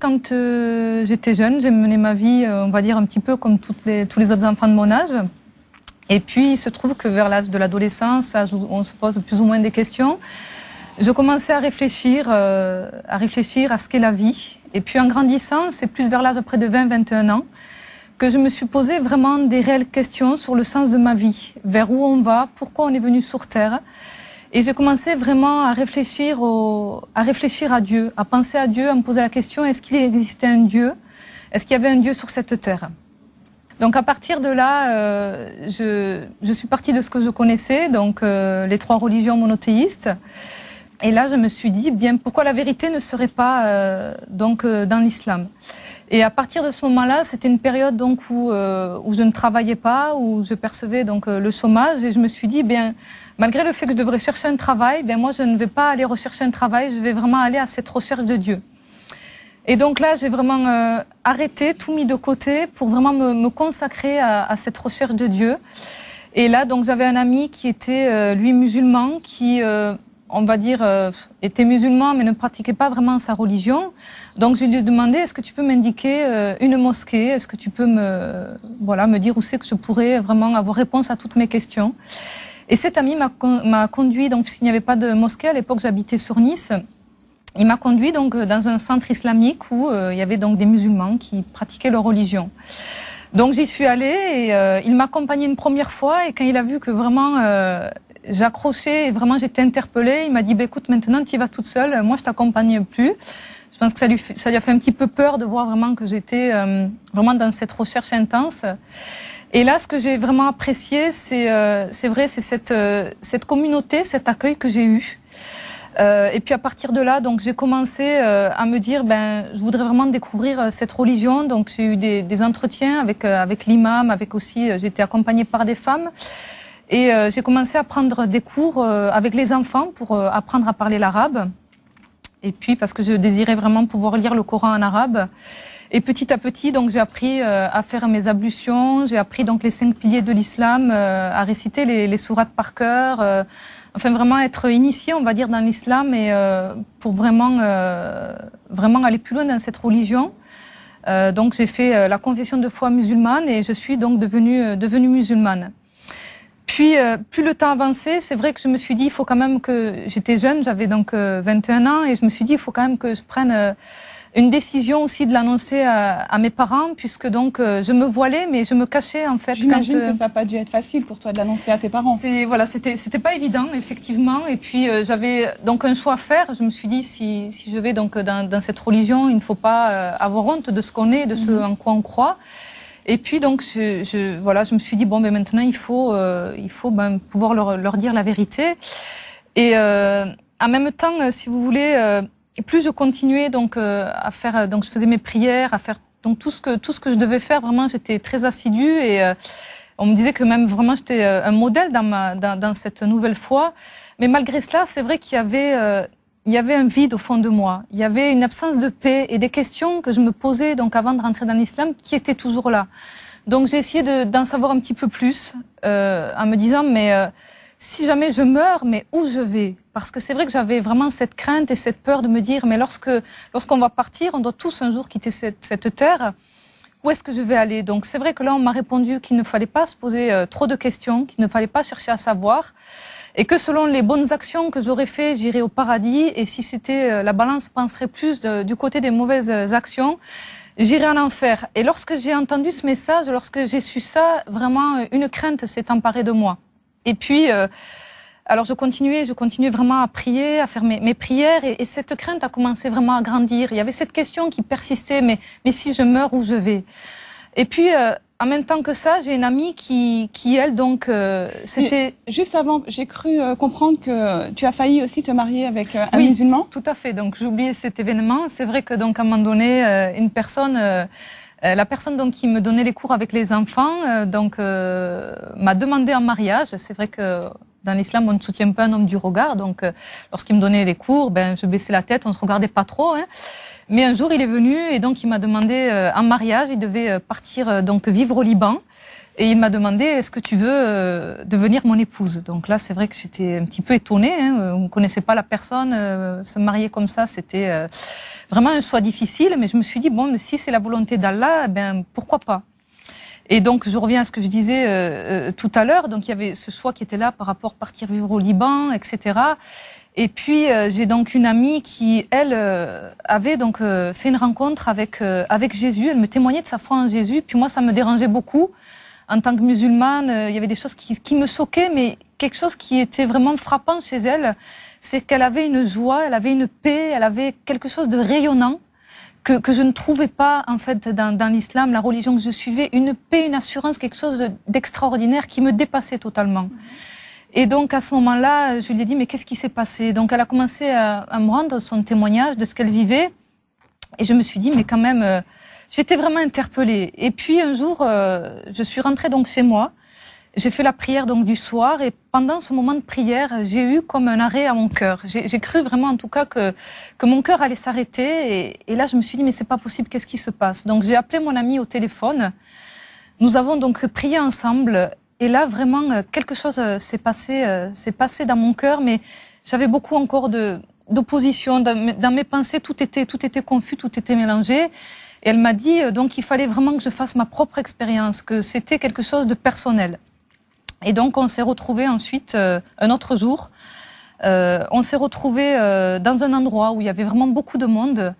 quand j'étais jeune, j'ai mené ma vie, on va dire, un petit peu comme tous les autres enfants de mon âge. Et puis, il se trouve que vers l'âge de l'adolescence, on se pose plus ou moins des questions. Je commençais à réfléchir à ce qu'est la vie. Et puis, en grandissant, c'est plus vers l'âge après de 20-21 ans que je me suis posé vraiment des réelles questions sur le sens de ma vie, vers où on va, pourquoi on est venu sur Terre. Et j'ai commencé vraiment à réfléchir à Dieu, à penser à Dieu, à me poser la question, est-ce qu'il existait un Dieu? Est-ce qu'il y avait un Dieu sur cette terre? Donc à partir de là, je suis partie de ce que je connaissais, donc les 3 religions monothéistes. Et là, je me suis dit, bien, pourquoi la vérité ne serait pas dans l'islam? Et à partir de ce moment-là, c'était une période donc où je ne travaillais pas, où je percevais donc le chômage, et je me suis dit, bien, malgré le fait que je devrais chercher un travail, bien moi je ne vais pas aller rechercher un travail, je vais vraiment aller à cette recherche de Dieu. Et donc là, j'ai vraiment arrêté, tout mis de côté pour vraiment me consacrer à cette recherche de Dieu. Et là, donc j'avais un ami qui était lui musulman, qui on va dire, était musulman mais ne pratiquait pas vraiment sa religion. Donc je lui ai demandé, est-ce que tu peux m'indiquer une mosquée? Est-ce que tu peux me dire où c'est que je pourrais vraiment avoir réponse à toutes mes questions? Et cet ami m'a conduit, donc puisqu'il n'y avait pas de mosquée, à l'époque j'habitais sur Nice, il m'a conduit donc dans un centre islamique où il y avait donc des musulmans qui pratiquaient leur religion. Donc j'y suis allée et il m'a accompagnée une première fois, et quand il a vu que vraiment j'accrochais et vraiment j'étais interpellée, il m'a dit, bah, écoute, maintenant tu y vas toute seule, moi je t'accompagne plus. Je pense que ça lui a fait un petit peu peur de voir vraiment que j'étais vraiment dans cette recherche intense. Et là, ce que j'ai vraiment apprécié, c'est cette communauté, cet accueil que j'ai eu. Et puis à partir de là, donc j'ai commencé à me dire, ben, je voudrais vraiment découvrir cette religion. Donc j'ai eu des entretiens avec l'imam, avec aussi, j'ai été accompagnée par des femmes. Et j'ai commencé à prendre des cours avec les enfants pour apprendre à parler l'arabe. Et puis parce que je désirais vraiment pouvoir lire le Coran en arabe. Et petit à petit, donc j'ai appris à faire mes ablutions, j'ai appris donc les 5 piliers de l'islam, à réciter les sourates par cœur, enfin vraiment être initié, on va dire, dans l'islam, et pour vraiment aller plus loin dans cette religion. Donc j'ai fait la confession de foi musulmane et je suis donc devenue musulmane. Puis plus le temps avançait, c'est vrai que je me suis dit, il faut quand même que j'étais jeune, j'avais donc 21 ans, et je me suis dit, il faut quand même que je prenne une décision aussi de l'annoncer à mes parents, puisque donc je me voilais, mais je me cachais en fait. J'imagine que ça n'a pas dû être facile pour toi de l'annoncer à tes parents. Voilà, c'était pas évident effectivement, et puis j'avais donc un choix à faire. Je me suis dit, si je vais donc dans cette religion, il ne faut pas avoir honte de ce qu'on est, de ce en quoi on croit. Et puis donc je me suis dit, bon, ben maintenant il faut pouvoir leur dire la vérité. Et en même temps, si vous voulez, plus je continuais donc à faire, donc je faisais mes prières, à faire donc tout ce que je devais faire, vraiment j'étais très assidue, et on me disait que même vraiment j'étais un modèle dans cette nouvelle foi. Mais malgré cela, c'est vrai qu'il y avait un vide au fond de moi. Il y avait une absence de paix et des questions que je me posais donc avant de rentrer dans l'islam qui étaient toujours là. Donc j'ai essayé d'en savoir un petit peu plus en me disant, mais si jamais je meurs, mais où je vais? Parce que c'est vrai que j'avais vraiment cette crainte et cette peur de me dire, mais lorsqu'on va partir, on doit tous un jour quitter cette terre. Où est-ce que je vais aller? Donc c'est vrai que là, on m'a répondu qu'il ne fallait pas se poser trop de questions, qu'il ne fallait pas chercher à savoir, et que selon les bonnes actions que j'aurais fait, j'irais au paradis, et si c'était la balance penserait plus du côté des mauvaises actions, j'irais en enfer. Et lorsque j'ai entendu ce message, lorsque j'ai su ça, vraiment une crainte s'est emparée de moi. Et puis, alors je continuais vraiment à prier, à faire mes prières, et cette crainte a commencé vraiment à grandir. Il y avait cette question qui persistait, mais si je meurs, où je vais? Et puis, en même temps que ça, j'ai une amie qui elle, donc, c'était... Juste avant, j'ai cru comprendre que tu as failli aussi te marier avec un musulman. Tout à fait. Donc, j'ai oublié cet événement. C'est vrai que, donc, à un moment donné, une personne... la personne donc qui me donnait les cours avec les enfants m'a demandé en mariage. C'est vrai que dans l'islam, on ne soutient pas un homme du regard. Donc, lorsqu'il me donnait les cours, je baissais la tête, on se regardait pas trop. Hein. Mais un jour, il est venu et donc il m'a demandé en mariage. Il devait partir donc vivre au Liban. Et il m'a demandé, est-ce que tu veux devenir mon épouse? Donc là, c'est vrai que j'étais un petit peu étonnée. Hein. On ne connaissait pas la personne. Se marier comme ça, c'était vraiment un choix difficile. Mais je me suis dit, bon, mais si c'est la volonté d'Allah, ben pourquoi pas? Et donc, je reviens à ce que je disais tout à l'heure. Donc, il y avait ce choix qui était là par rapport à partir vivre au Liban, etc. Et puis, j'ai donc une amie qui, elle, avait donc fait une rencontre avec Jésus. Elle me témoignait de sa foi en Jésus. Puis moi, ça me dérangeait beaucoup. En tant que musulmane, il y avait des choses qui me choquaient, mais quelque chose qui était vraiment frappant chez elle, c'est qu'elle avait une joie, elle avait une paix, elle avait quelque chose de rayonnant que je ne trouvais pas en fait dans l'islam, la religion que je suivais, une paix, une assurance, quelque chose d'extraordinaire qui me dépassait totalement. Et donc à ce moment-là, je lui ai dit mais qu'est-ce qui s'est passé? Donc elle a commencé à me rendre son témoignage de ce qu'elle vivait, et je me suis dit mais quand même. J'étais vraiment interpellée. Et puis un jour, je suis rentrée donc chez moi. J'ai fait la prière donc du soir, et pendant ce moment de prière, j'ai eu comme un arrêt à mon cœur. J'ai cru vraiment en tout cas que mon cœur allait s'arrêter. Et là, je me suis dit mais c'est pas possible. Qu'est-ce qui se passe? Donc j'ai appelé mon ami au téléphone. Nous avons donc prié ensemble. Et là, vraiment, quelque chose s'est passé dans mon cœur, mais j'avais beaucoup encore d'opposition dans mes pensées. Tout était confus, tout était mélangé. Et elle m'a dit donc il fallait vraiment que je fasse ma propre expérience, que c'était quelque chose de personnel. Et donc on s'est retrouvés ensuite un autre jour. On s'est retrouvés dans un endroit où il y avait vraiment beaucoup de monde.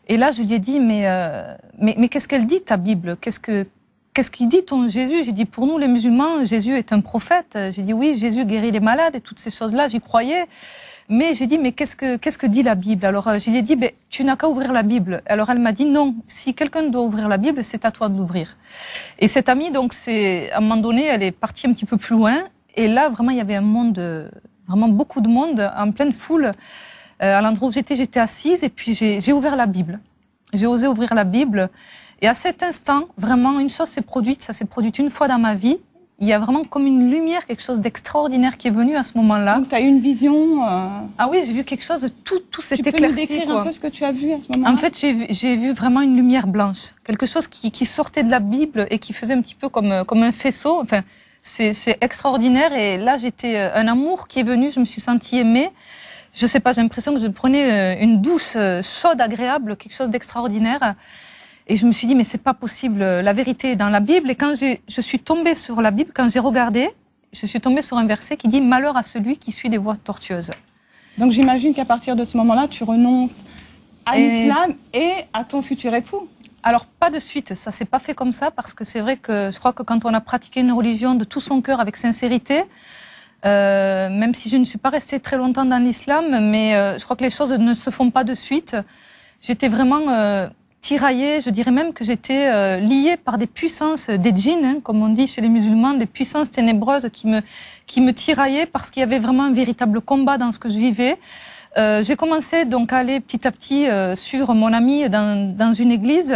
Et là je lui ai dit mais qu'est-ce qu'elle dit ta Bible? Qu'est-ce qu'il dit ton Jésus? J'ai dit pour nous les musulmans Jésus est un prophète. J'ai dit oui, Jésus guérit les malades et toutes ces choses-là, j'y croyais. Mais j'ai dit, mais qu'est-ce que dit la Bible? Alors, je lui ai dit, tu n'as qu'à ouvrir la Bible. Alors, elle m'a dit, non, si quelqu'un doit ouvrir la Bible, c'est à toi de l'ouvrir. Et cette amie, donc, à un moment donné, elle est partie un petit peu plus loin. Et là, vraiment, il y avait un monde, vraiment beaucoup de monde, en pleine foule. À l'endroit où j'étais assise. Et puis, j'ai ouvert la Bible. J'ai osé ouvrir la Bible. Et à cet instant, vraiment, une chose s'est produite. Ça s'est produit une fois dans ma vie. Il y a vraiment comme une lumière, quelque chose d'extraordinaire qui est venu à ce moment-là. Donc, tu as eu une vision Ah oui, j'ai vu quelque chose, tout s'est éclairci. Tu peux nous décrire un peu ce que tu as vu à ce moment-là? En fait, j'ai vu vraiment une lumière blanche. Quelque chose qui sortait de la Bible et qui faisait un petit peu comme un faisceau. Enfin, c'est extraordinaire. Et là, un amour qui est venu, je me suis sentie aimée. Je sais pas, j'ai l'impression que je prenais une douche chaude, agréable, quelque chose d'extraordinaire. Et je me suis dit, mais c'est pas possible, la vérité est dans la Bible. Et quand je suis tombée sur la Bible, quand j'ai regardé, je suis tombée sur un verset qui dit « Malheur à celui qui suit des voies tortueuses ». Donc j'imagine qu'à partir de ce moment-là, tu renonces à l'islam et à ton futur époux. Alors, pas de suite, ça s'est pas fait comme ça, parce que c'est vrai que je crois que quand on a pratiqué une religion de tout son cœur avec sincérité, même si je ne suis pas restée très longtemps dans l'islam, mais je crois que les choses ne se font pas de suite. J'étais vraiment... tiraillée, je dirais même que j'étais liée par des puissances, des djinns, hein, comme on dit chez les musulmans, des puissances ténébreuses qui me tiraillaient parce qu'il y avait vraiment un véritable combat dans ce que je vivais. J'ai commencé donc à aller petit à petit suivre mon ami dans une église.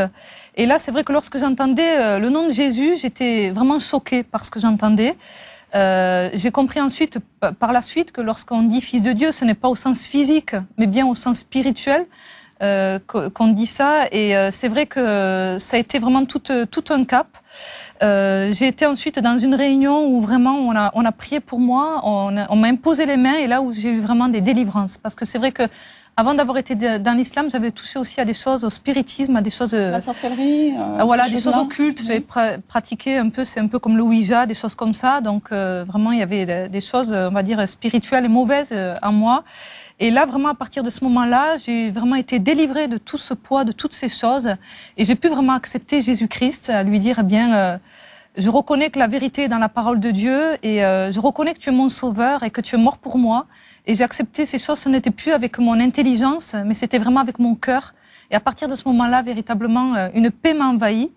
Et là, c'est vrai que lorsque j'entendais le nom de Jésus, j'étais vraiment choquée par ce que j'entendais. J'ai compris ensuite, par la suite, que lorsqu'on dit fils de Dieu, ce n'est pas au sens physique, mais bien au sens spirituel. Qu'on dit ça, et c'est vrai que ça a été vraiment tout un cap. J'ai été ensuite dans une réunion où vraiment on a prié pour moi, on m'a imposé les mains, et là où j'ai eu vraiment des délivrances, parce que c'est vrai que avant d'avoir été dans l'islam, j'avais touché aussi à des choses, au spiritisme, à des choses... La sorcellerie voilà, des choses occultes. J'avais pratiqué un peu, c'est un peu comme le Ouija, des choses comme ça. Donc vraiment, il y avait des choses, on va dire, spirituelles et mauvaises en moi. Et là, vraiment, à partir de ce moment-là, j'ai vraiment été délivrée de tout ce poids, de toutes ces choses. Et j'ai pu vraiment accepter Jésus-Christ, à lui dire, eh bien, je reconnais que la vérité est dans la parole de Dieu, et je reconnais que tu es mon sauveur et que tu es mort pour moi. Et j'ai accepté ces choses, ce n'était plus avec mon intelligence, mais c'était vraiment avec mon cœur. Et à partir de ce moment-là, véritablement, une paix m'a envahie.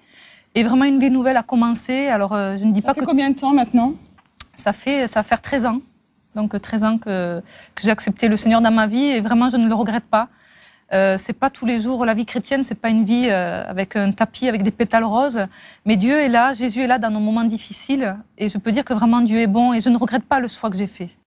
Et vraiment, une vie nouvelle a commencé. Alors, je ne dis pas que... Ça fait combien de temps maintenant? Ça va faire 13 ans. Donc 13 ans que j'ai accepté le Seigneur dans ma vie, et vraiment je ne le regrette pas. C'est pas tous les jours la vie chrétienne, c'est pas une vie avec un tapis avec des pétales roses, mais Dieu est là, Jésus est là dans nos moments difficiles, et je peux dire que vraiment Dieu est bon, et je ne regrette pas le choix que j'ai fait.